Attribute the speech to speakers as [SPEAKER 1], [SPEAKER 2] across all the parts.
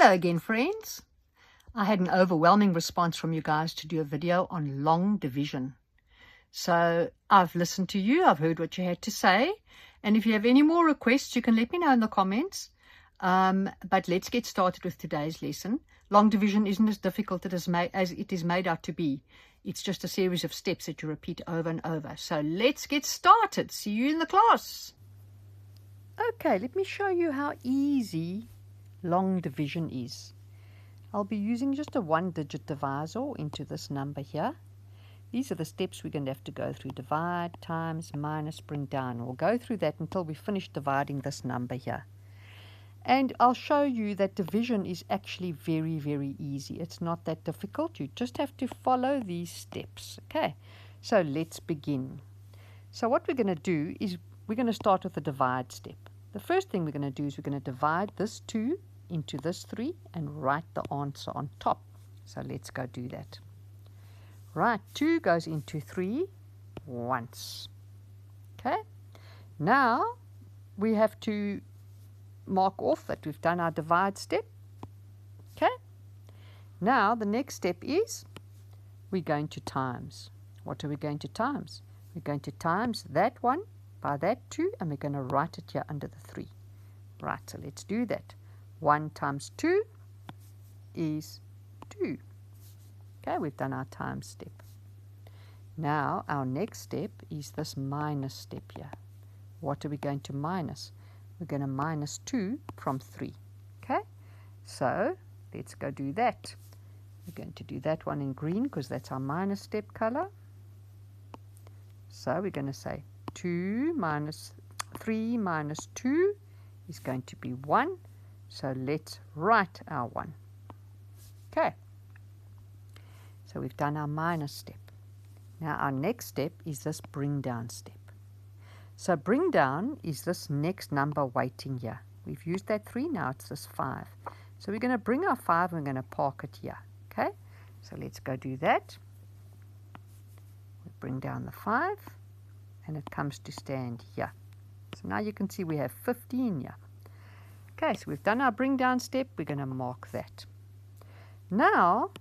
[SPEAKER 1] Hello again, friends. I had an overwhelming response from you guys to do a video on long division. So I've listened to you, I've heard what you had to say, and if you have any more requests, you can let me know in the comments. But let's get started with today's lesson. Long division isn't as difficult as it is made out to be. It's just a series of steps that you repeat over and over. So let's get started. See you in the class. Okay, let me show you how easy long division is. I'll be using just a one-digit divisor into this number here. These are the steps we're going to have to go through. Divide, times, minus, bring down. We'll go through that until we finish dividing this number here. And I'll show you that division is actually very, very easy. It's not that difficult. You just have to follow these steps. Okay, so let's begin. So what we're going to do is we're going to start with the divide step. The first thing we're going to do is we're going to divide this 2 into this 3 and write the answer on top. So let's go do that. Right, 2 goes into 3 once. Okay, now we have to mark off that we've done our divide step. Okay, now the next step is we're going to times. What are we going to times? We're going to times that 1 by that 2, and we're going to write it here under the 3. Right, so let's do that. 1 times 2 is 2. Okay, we've done our times step. Now our next step is this minus step here. What are we going to minus? We're going to minus 2 from 3. Okay, so let's go do that. We're going to do that one in green because that's our minus step color. So we're going to say 3 minus 2 is going to be 1. So let's write our 1. Okay, so we've done our minus step. Now our next step is this bring down step. So bring down is this next number waiting here. We've used that 3, now it's this 5. So we're going to bring our 5 and we're going to park it here. Okay, so let's go do that. We bring down the 5 and it comes to stand here. So now you can see we have 15 here. Okay, so we've done our bring down step, we're going to mark that. Now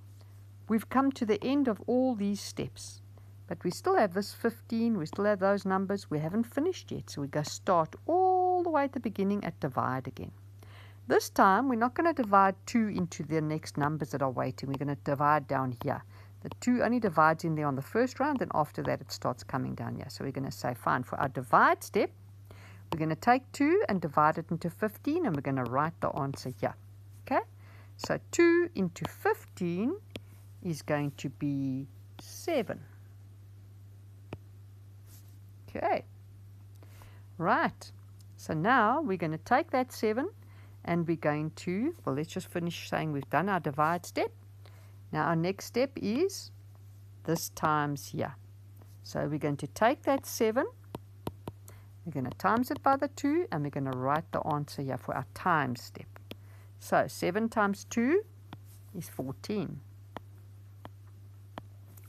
[SPEAKER 1] we've come to the end of all these steps, but we still have this 15, we still have those numbers, we haven't finished yet, so we go start all the way at the beginning at divide again. This time we're not going to divide 2 into the next numbers that are waiting, we're going to divide down here. The 2 only divides in there on the first round, and after that it starts coming down here. So we're going to say, fine, for our divide step, we're going to take 2 and divide it into 15, and we're going to write the answer here. Okay, so 2 into 15 is going to be 7. Okay, right, so now we're going to take that 7 and we're going to, well, let's just finish saying we've done our divide step. Now our next step is this times here. So we're going to take that 7, we're going to times it by the 2, and we're going to write the answer here for our times step. So 7 times 2 is 14.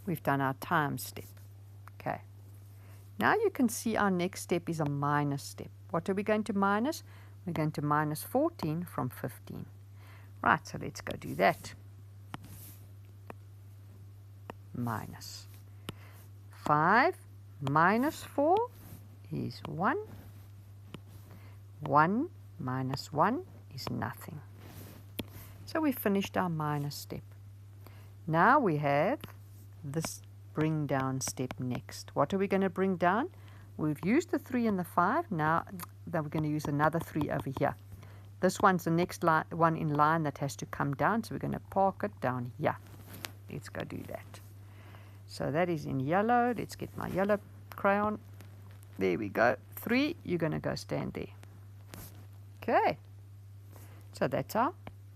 [SPEAKER 1] We've done our times step. Okay. Now you can see our next step is a minus step. What are we going to minus? We're going to minus 14 from 15. Right, so let's go do that. Minus 5 minus 4 is 1. 1 minus 1 is nothing. So we finished our minus step. Now we have this bring down step next. What are we going to bring down? We've used the 3 and the 5. Now we're going to use another 3 over here. This one's the next one in line that has to come down, so we're going to park it down here. Let's go do that. So that is in yellow. Let's get my yellow crayon. There we go. 3, you're going to go stand there. Okay. So that's our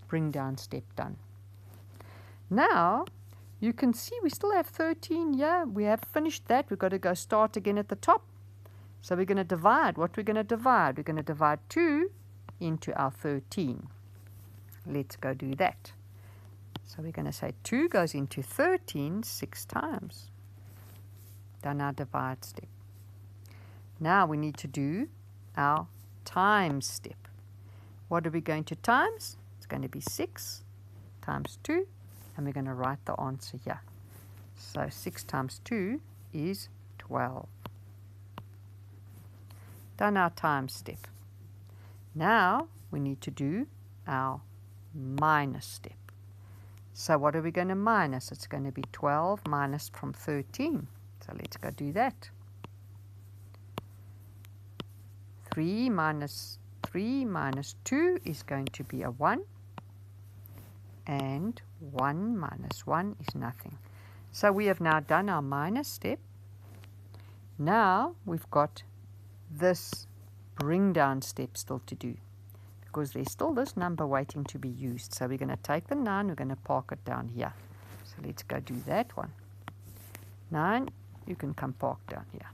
[SPEAKER 1] bring down step done. Now you can see we still have 13 here. We have finished that. We've got to go start again at the top. So we're going to divide. What we're going to divide? We're going to divide 2 into our 13. Let's go do that. So we're going to say 2 goes into 13 6 times. Done our divide step. Now we need to do our times step. What are we going to times? It's going to be 6 times 2, and we're going to write the answer here. So 6 times 2 is 12. Done our times step. Now we need to do our minus step. So what are we going to minus? It's going to be 12 minus from 13. So let's go do that. 3 minus 2 is going to be a 1. And 1 minus 1 is nothing. So we have now done our minus step. Now we've got this bring down step still to do, because there's still this number waiting to be used. So we're going to take the 9, we're going to park it down here. So let's go do that one. 9, you can come park down here.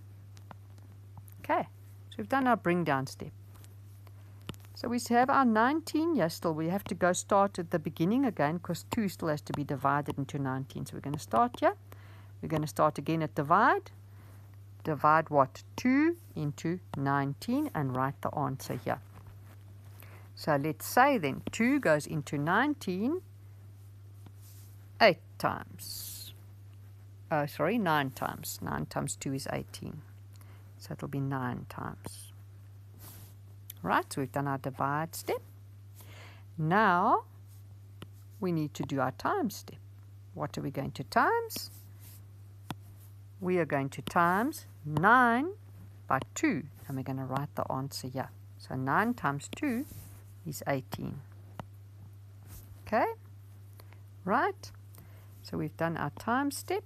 [SPEAKER 1] Okay, so we've done our bring down step. So we have our 19 here still. We have to go start at the beginning again, because 2 still has to be divided into 19. So we're going to start here. We're going to start again at divide. Divide what? 2 into 19 and write the answer here. So let's say then 2 goes into 19 8 times. Oh, sorry, 9 times. 9 times 2 is 18. So it'll be 9 times. Right, so we've done our divide step. Now we need to do our times step. What are we going to times? We are going to times 9 by 2, and we're going to write the answer here. So 9 times 2 is 18. Okay, right, so we've done our times step.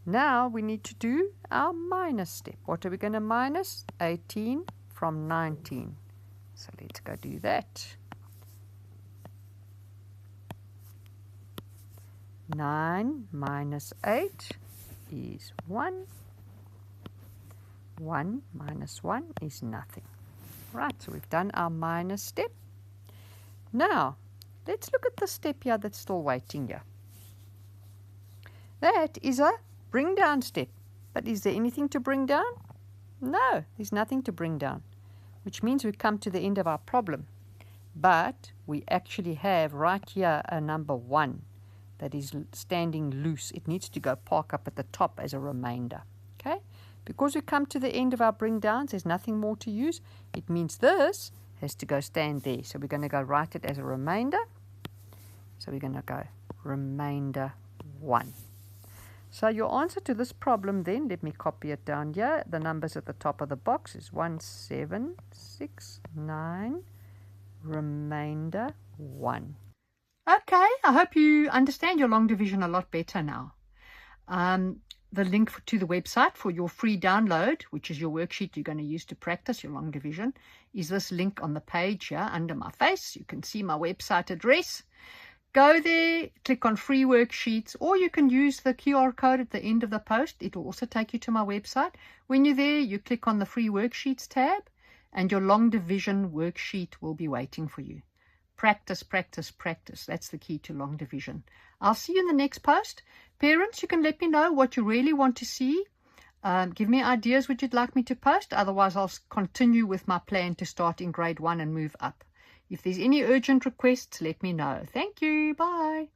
[SPEAKER 1] Now we need to do our minus step. What are we going to minus? 18 from 19. So let's go do that. 9 minus 8 is 1. 1 minus 1 is nothing. Right, so we've done our minus step. Now, let's look at the step here that's still waiting here. That is a bring down step. But is there anything to bring down? No, there's nothing to bring down, which means we've come to the end of our problem. But we actually have right here a number 1 that is standing loose. It needs to go park up at the top as a remainder. Okay? Because we come to the end of our bring downs, there's nothing more to use. It means this has to go stand there. So we're going to go write it as a remainder. So we're going to go remainder 1. So your answer to this problem then, let me copy it down here. The numbers at the top of the box is 1769, remainder 1. Okay, I hope you understand your long division a lot better now. The link to the website for your free download, which is your worksheet you're going to use to practice your long division, is this link on the page here under my face. You can see my website address. Go there, click on free worksheets, or you can use the QR code at the end of the post. It will also take you to my website. When you're there, you click on the free worksheets tab, and your long division worksheet will be waiting for you. Practice, practice, practice. That's the key to long division. I'll see you in the next post. Parents, you can let me know what you really want to see. Give me ideas what you'd like me to post. Otherwise, I'll continue with my plan to start in grade 1 and move up. If there's any urgent requests, let me know. Thank you. Bye.